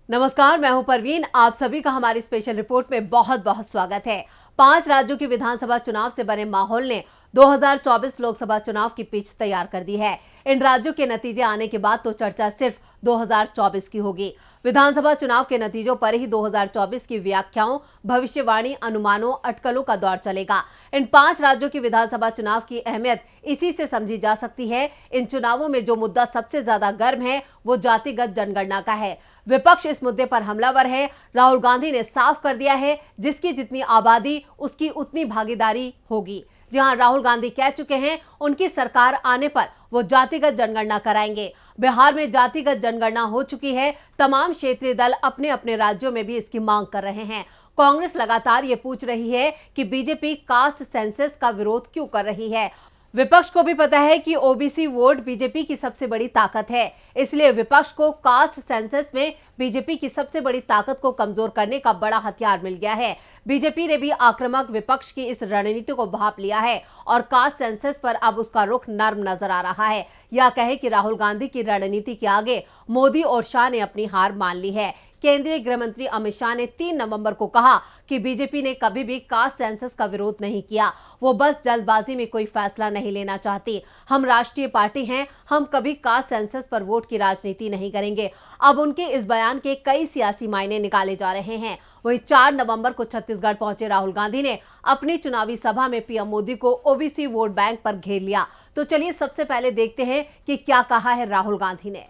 नमस्कार, मैं हूं परवीन। आप सभी का हमारी स्पेशल रिपोर्ट में बहुत बहुत स्वागत है। 5 राज्यों की विधानसभा चुनाव से बने माहौल ने 2024 लोकसभा चुनाव की पिच तैयार कर दी है। इन राज्यों के नतीजे आने के बाद तो चर्चा सिर्फ 2024 की होगी। विधानसभा चुनाव के नतीजों पर ही 2024 की व्याख्याओं, भविष्यवाणी, अनुमानों, अटकलों का दौर चलेगा। इन 5 राज्यों की विधानसभा चुनाव की अहमियत इसी से समझी जा सकती है। इन चुनावों में जो मुद्दा सबसे ज्यादा गर्म है वो जातिगत जनगणना का है। विपक्ष इस मुद्दे पर हमलावर है। राहुल गांधी ने साफ कर दिया है, जिसकी जितनी आबादी उसकी उतनी भागीदारी होगी। जहां राहुल गांधी कह चुके हैं उनकी सरकार आने पर वो जातिगत जनगणना कराएंगे। बिहार में जातिगत जनगणना हो चुकी है। तमाम क्षेत्रीय दल अपने अपने राज्यों में भी इसकी मांग कर रहे हैं। कांग्रेस लगातार ये पूछ रही है कि बीजेपी कास्ट सेंसस का विरोध क्यों कर रही है। विपक्ष को भी पता है कि ओबीसी वोट बीजेपी की सबसे बड़ी ताकत है, इसलिए विपक्ष को कास्ट सेंसस में बीजेपी की सबसे बड़ी ताकत को कमजोर करने का बड़ा हथियार मिल गया है। बीजेपी ने भी आक्रामक विपक्ष की इस रणनीति को भांप लिया है और कास्ट सेंसस पर अब उसका रुख नर्म नजर आ रहा है। या कहे कि राहुल गांधी की रणनीति के आगे मोदी और शाह ने अपनी हार मान ली है। केंद्रीय गृह मंत्री अमित शाह ने 3 नवंबर को कहा कि बीजेपी ने कभी भी कास्ट सेंसस का विरोध नहीं किया, वो बस जल्दबाजी में कोई फैसला नहीं लेना चाहती। हम राष्ट्रीय पार्टी हैं, हम कभी कास्ट सेंसस पर वोट की राजनीति नहीं करेंगे। अब उनके इस बयान के कई सियासी मायने निकाले जा रहे हैं। वहीं 4 नवंबर को छत्तीसगढ़ पहुंचे राहुल गांधी ने अपनी चुनावी सभा में पीएम मोदी को ओबीसी वोट बैंक पर घेर लिया। तो चलिए सबसे पहले देखते हैं कि क्या कहा है राहुल गांधी ने।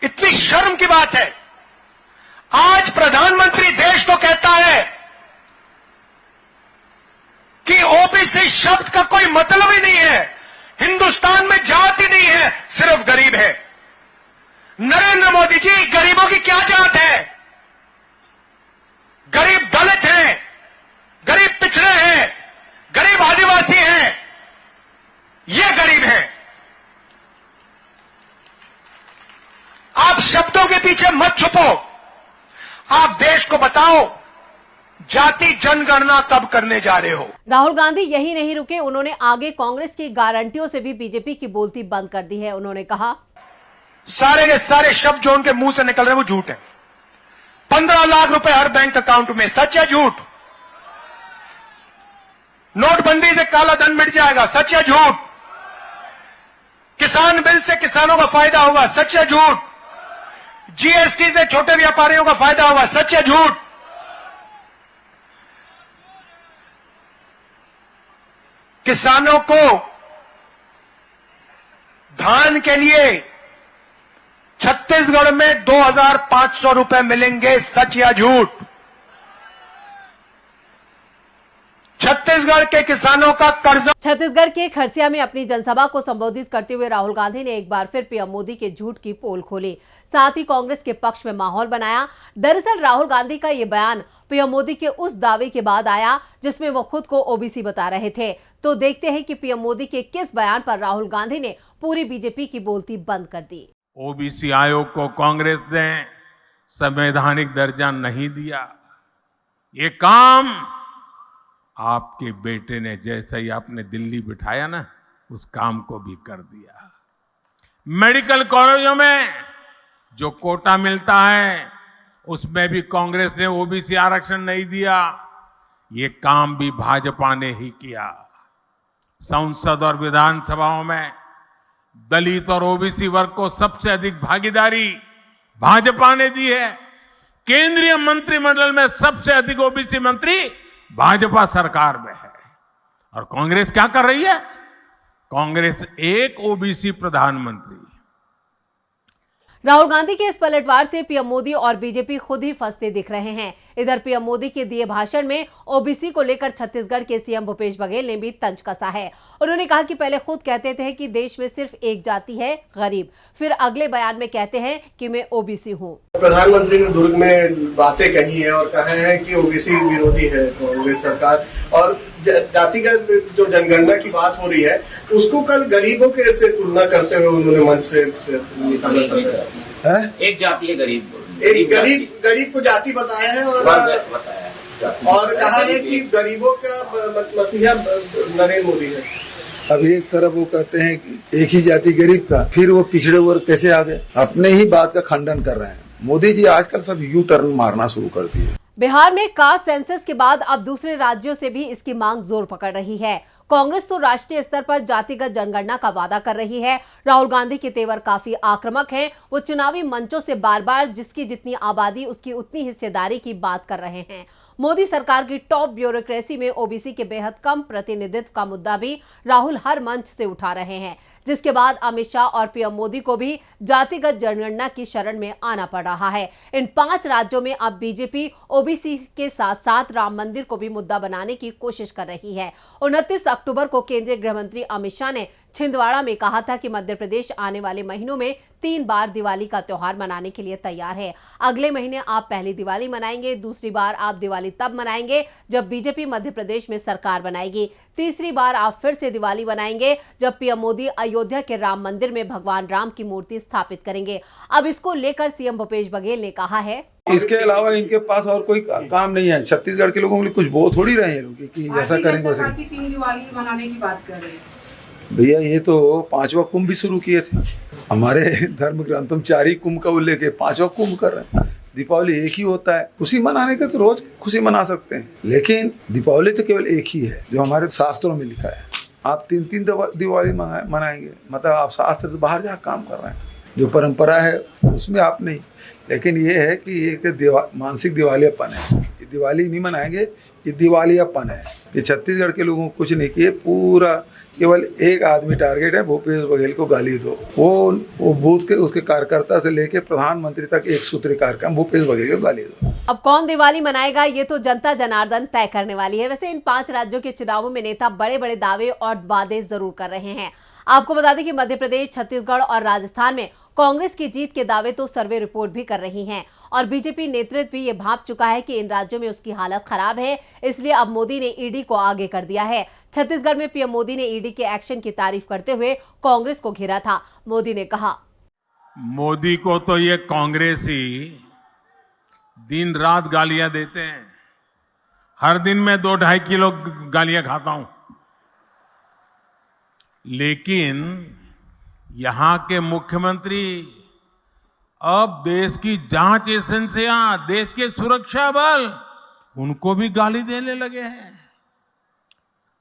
इतनी शर्म की बात है, आज प्रधानमंत्री देश को कहता है कि ओबीसी शब्द का कोई मतलब ही नहीं है, हिंदुस्तान में जाति नहीं है, सिर्फ गरीब है। नरेंद्र मोदी जी, गरीबों की क्या जात है? गरीब दलित हैं, गरीब पिछड़े हैं, गरीब आदिवासी हैं, ये गरीब हैं। आप शब्दों के पीछे मत छुपो, आप देश को बताओ जाति जनगणना कब करने जा रहे हो। राहुल गांधी यही नहीं रुके, उन्होंने आगे कांग्रेस की गारंटियों से भी बीजेपी की बोलती बंद कर दी है। उन्होंने कहा सारे के सारे शब्द जो उनके मुंह से निकल रहे हैं वो झूठ है। 15 लाख रुपए हर बैंक अकाउंट में, सच या झूठ? नोटबंदी से काला धन मिट जाएगा, सच या झूठ? किसान बिल से किसानों का फायदा होगा, सच या झूठ? जीएसटी से छोटे व्यापारियों का फायदा होगा, सच या झूठ? किसानों को धान के लिए छत्तीसगढ़ में 2500 रुपए मिलेंगे, सच या झूठ? छत्तीसगढ़ के किसानों का कर्ज। छत्तीसगढ़ के खरसिया में अपनी जनसभा को संबोधित करते हुए राहुल गांधी ने एक बार फिर पीएम मोदी के झूठ की पोल खोली, साथ ही कांग्रेस के पक्ष में माहौल बनाया। दरअसल राहुल गांधी का ये बयान पीएम मोदी के उस दावे के बाद आया जिसमें वो खुद को ओबीसी बता रहे थे। तो देखते हैं कि पीएम मोदी के किस बयान पर राहुल गांधी ने पूरी बीजेपी की बोलती बंद कर दी। ओबीसी आयोग को कांग्रेस ने संवैधानिक दर्जा नहीं दिया। ये काम आपके बेटे ने जैसे ही आपने दिल्ली बिठाया ना, उस काम को भी कर दिया। मेडिकल कॉलेजों में जो कोटा मिलता है उसमें भी कांग्रेस ने ओबीसी आरक्षण नहीं दिया। ये काम भी भाजपा ने ही किया। संसद और विधानसभाओं में दलित और ओबीसी वर्ग को सबसे अधिक भागीदारी भाजपा ने दी है। केंद्रीय मंत्रिमंडल में सबसे अधिक ओबीसी मंत्री भाजपा सरकार में है। और कांग्रेस क्या कर रही है? कांग्रेस एक ओबीसी प्रधानमंत्री। राहुल गांधी के इस पलटवार से पीएम मोदी और बीजेपी खुद ही फंसते दिख रहे हैं। इधर पीएम मोदी के दिए भाषण में ओबीसी को लेकर छत्तीसगढ़ के सीएम भूपेश बघेल ने भी तंज कसा है। उन्होंने कहा कि पहले खुद कहते थे कि देश में सिर्फ एक जाति है, गरीब, फिर अगले बयान में कहते हैं कि मैं ओबीसी हूँ। प्रधानमंत्री ने दुर्ग में बातें कही है और कहा है कि ओबीसी विरोधी है कांग्रेस सरकार, और जातिगत जो जनगणना की बात हो रही है उसको कल गरीबों के से तुलना करते हुए उन्होंने मंच से निशाना साधा। एक जाति है गरीब, एक गरीब को जाति बताया है और कहा है कि गरीबों का मसीहा नरेंद्र मोदी है। अब एक तरफ वो कहते हैं कि एक ही जाति गरीब का, फिर वो पिछड़े वर्ग कैसे आ गए, अपने ही बात का खंडन कर रहे हैं। मोदी जी आजकल सब यू टर्न मारना शुरू कर दिए। बिहार में कास्ट सेंसस के बाद अब दूसरे राज्यों से भी इसकी मांग जोर पकड़ रही है। कांग्रेस तो राष्ट्रीय स्तर पर जातिगत जनगणना का वादा कर रही है। राहुल गांधी के तेवर काफी आक्रामक हैं। वो चुनावी मंचों से बार बार जिसकी जितनी आबादी उसकी उतनी हिस्सेदारी की बात कर रहे हैं। मोदी सरकार की टॉप ब्यूरोक्रेसी में ओबीसी के बेहद कम प्रतिनिधित्व का मुद्दा भी राहुल हर मंच से उठा रहे हैं, जिसके बाद अमित शाह और पीएम मोदी को भी जातिगत जनगणना की शरण में आना पड़ रहा है। इन 5 राज्यों में अब बीजेपी ओबीसी के साथ साथ राम मंदिर को भी मुद्दा बनाने की कोशिश कर रही है। 29 अक्टूबर को केंद्रीय गृह मंत्री अमित शाह ने छिंदवाड़ा में कहा था कि मध्य प्रदेश आने वाले महीनों में 3 बार दिवाली का त्योहार मनाने के लिए तैयार है। अगले महीने आप पहली दिवाली मनाएंगे, दूसरी बार आप दिवाली तब मनाएंगे जब बीजेपी मध्य प्रदेश में सरकार बनाएगी, तीसरी बार आप फिर से दिवाली मनाएंगे जब पीएम मोदी अयोध्या के राम मंदिर में भगवान राम की मूर्ति स्थापित करेंगे। अब इसको लेकर सीएम भूपेश बघेल ने कहा है, इसके अलावा इनके पास और कोई काम नहीं है। छत्तीसगढ़ के लोगों के लिए कुछ बोल थोड़ी रहे हैं लोग कि जैसा करेंगे वैसे। 3 दिवाली मनाने की बात कर रहे हैं भैया, ये तो 5वां कुंभ भी शुरू किए थे। हमारे धर्म ग्रंथों में 4 ही कुंभ का उल्लेख है, 5वां कुंभ कर रहे हैं। दीपावली एक ही होता है, खुशी मनाने का तो रोज खुशी मना सकते हैं, लेकिन दीपावली तो केवल एक ही है जो हमारे शास्त्रों में लिखा है। आप 3 दिवाली मनाएंगे, मतलब आप शास्त्र से बाहर जा काम कर रहे हैं। जो परंपरा है उसमें आप नहीं, लेकिन ये है कि ये मानसिक दिवालियापन है। ये दिवाली नहीं मनाएंगे, ये दिवालियापन है। ये छत्तीसगढ़ के लोगों को कुछ नहीं किए, पूरा केवल एक आदमी टारगेट है, भूपेश बघेल को गाली दो। वो बूथ के उसके कार्यकर्ता से लेके प्रधानमंत्री तक एक सूत्री कार्यक्रम, भूपेश बघेल को गाली दो। अब कौन दिवाली मनाएगा ये तो जनता जनार्दन तय करने वाली है। वैसे इन 5 राज्यों के चुनावों में नेता बड़े बड़े दावे और वादे जरूर कर रहे हैं। आपको बता दें कि मध्य प्रदेश, छत्तीसगढ़ और राजस्थान में कांग्रेस की जीत के दावे तो सर्वे रिपोर्ट भी कर रही हैं और बीजेपी नेतृत्व भी ये भांप चुका है कि इन राज्यों में उसकी हालत खराब है, इसलिए अब मोदी ने ईडी को आगे कर दिया है। छत्तीसगढ़ में पीएम मोदी ने ईडी के एक्शन की तारीफ करते हुए कांग्रेस को घेरा था। मोदी ने कहा, मोदी को तो ये कांग्रेस ही दिन रात गालियां देते हैं। हर दिन मैं 2-2.5 किलो गालियां खाता हूं, लेकिन यहां के मुख्यमंत्री अब देश की जांच एजेंसियां, देश के सुरक्षा बल, उनको भी गाली देने लगे हैं।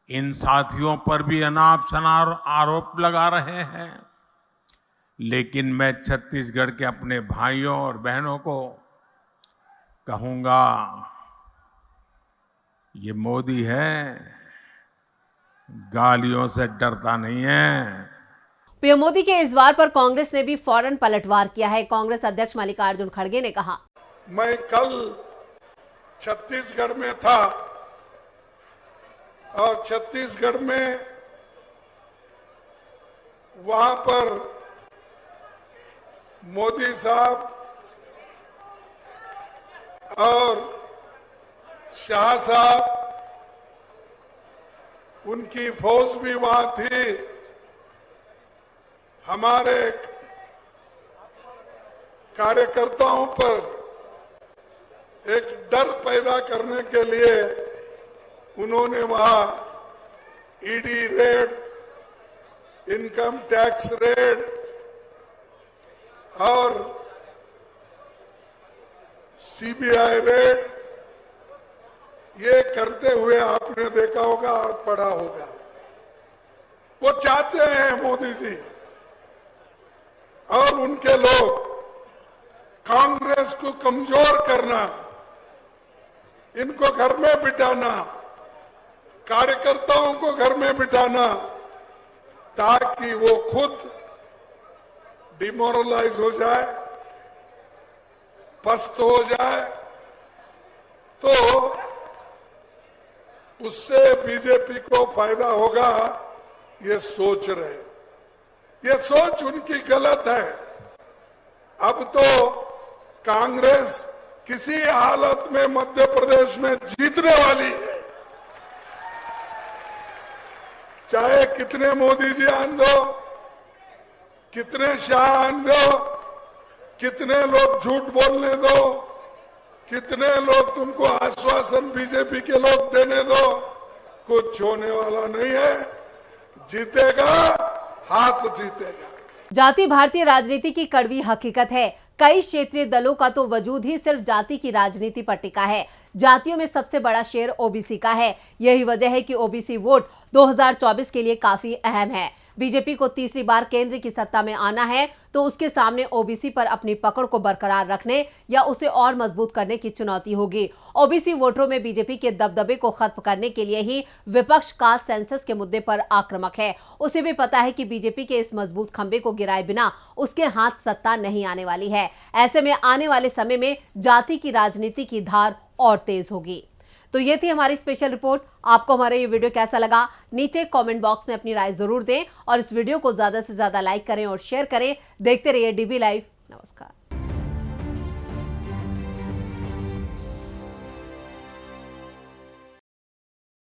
इन साथियों पर भी अनाप शनाप आरोप लगा रहे हैं। लेकिन मैं छत्तीसगढ़ के अपने भाइयों और बहनों को कहूंगा, ये मोदी है, गालियों से डरता नहीं है। पीएम मोदी के इस वार पर कांग्रेस ने भी फौरन पलटवार किया है। कांग्रेस अध्यक्ष मल्लिकार्जुन खड़गे ने कहा, मैं कल छत्तीसगढ़ में था और छत्तीसगढ़ में वहां पर मोदी साहब और शाह साहब, उनकी फौज भी वहां थी। हमारे कार्यकर्ताओं पर एक डर पैदा करने के लिए उन्होंने वहां ED red, income tax raid और सीबीआई रेड ये करते हुए आपने देखा होगा, पढ़ा होगा। वो चाहते हैं मोदी जी और उनके लोग कांग्रेस को कमजोर करना, इनको घर में बिठाना, कार्यकर्ताओं को घर में बिठाना, ताकि वो खुद डिमोरलाइज हो जाए, पस्त हो जाए, तो उससे बीजेपी को फायदा होगा, ये सोच रहे। ये सोच उनकी गलत है। अब तो कांग्रेस किसी हालत में मध्य प्रदेश में जीतने वाली है, चाहे कितने मोदी जी आन दो, कितने शाह आन दो, कितने लोग झूठ बोलने दो, कितने लोग तुमको आश्वासन बीजेपी के लोग देने दो, कुछ होने वाला नहीं है। जीतेगा, हाथ जीतेगा। जाति भारतीय राजनीति की कड़वी हकीकत है। कई क्षेत्रीय दलों का तो वजूद ही सिर्फ जाति की राजनीति पर टिका है। जातियों में सबसे बड़ा शेयर ओबीसी का है। यही वजह है कि ओबीसी वोट 2024 के लिए काफी अहम है। बीजेपी को तीसरी बार केंद्र की सत्ता में आना है तो उसके सामने ओबीसी पर अपनी पकड़ को बरकरार रखने या उसे और मजबूत करने की चुनौती होगी। ओबीसी वोटरों में बीजेपी के दबदबे को खत्म करने के लिए ही विपक्ष का सेंसस के मुद्दे पर आक्रामक है। उसे भी पता है कि बीजेपी के इस मजबूत खंबे को गिराए बिना उसके हाथ सत्ता नहीं आने वाली है। ऐसे में आने वाले समय में जाति की राजनीति की धार और तेज होगी। तो ये थी हमारी स्पेशल रिपोर्ट। आपको हमारा ये वीडियो कैसा लगा, नीचे कमेंट बॉक्स में अपनी राय जरूर दें और इस वीडियो को ज्यादा से ज्यादा लाइक करें और शेयर करें। देखते रहिए डीबी लाइव। नमस्कार।